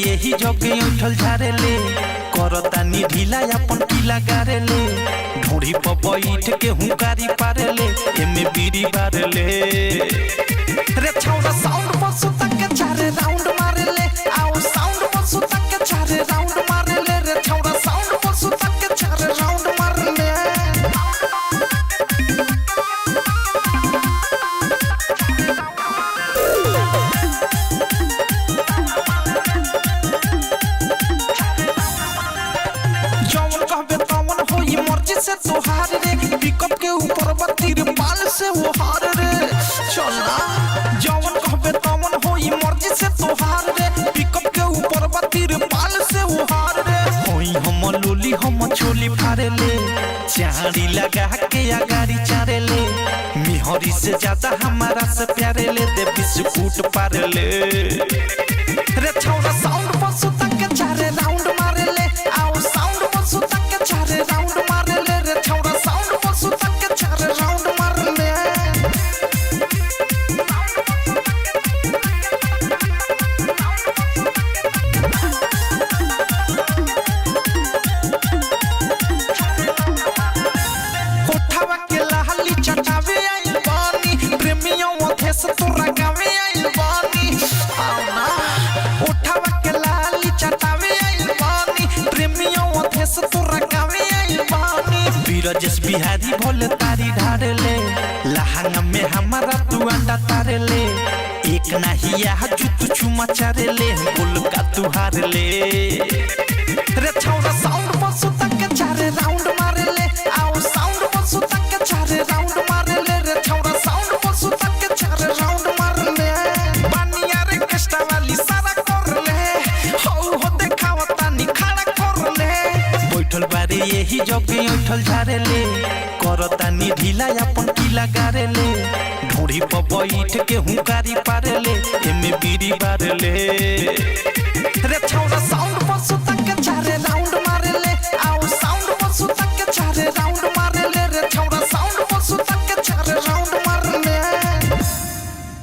यही जगे उठल झारेले करतानी ढीला अपन पीला गारेले ढोड़ी पर बैठ के हुंकारी पारेले एमे बीड़ी बारेले रे छौरा साउंड पर सुता के चारे राउंड मारेले आओ साउंड पर सुता के चारे राउंड मारेले रे छौरा साउंड पर सुता के चारे राउंड मारेले से तोहार रे पिकअप के ऊपर बत्तीर बाल से वो हार रे चलना जवन कहबे तवन होई मर्जी से तोहार रे पिकअप के ऊपर बत्तीर बाल से वो हार रे होई हम लोली हम चोली फारे ले चाड़ी लगा के आगाड़ी चारे ले मिहरी से ज्यादा हमारा से प्यारे ले दे बिस्कुट पारे ले रे छौरा साउंड पर सुता के चारे राउंड मारे ले आओ साउंड पर सुता के चारे राउंड मारे ले रे छौरा साउंड पर सुता के चारे राउंड मारे ले होठवा के लाली चटावे आई बानी प्रेमियों ओथे से तोरा गावे आई बानी आओ ना होठवा के लाली चटावे आई बानी प्रेमियों ओथे से तोरा गावे आई बानी बीरजस बिहारी भोले तारी ढारेले लहंगा में हमारा तू अंडा तारेले एक नहीं यह जुत चुमा चारेले बोल का तू हारेले रे छौरा साउंड पर सुता के चारे राउंड मारेले आओ साउंड पर सुता के चारे राउंड मारेले रे छौरा साउंड पर सुता के चारे राउंड मारेले बानिया रे कष्टा वाली सारा करले हो देखावता नि खड़ा करले बैठल बारे यही जगे उठल झारेले करतानी ढीला अपन पीला गारेले ढोड़ी पर बैठ के हुंकारी पारेले एमे बीड़ी बारेले रे छौरा साउंड पर सुता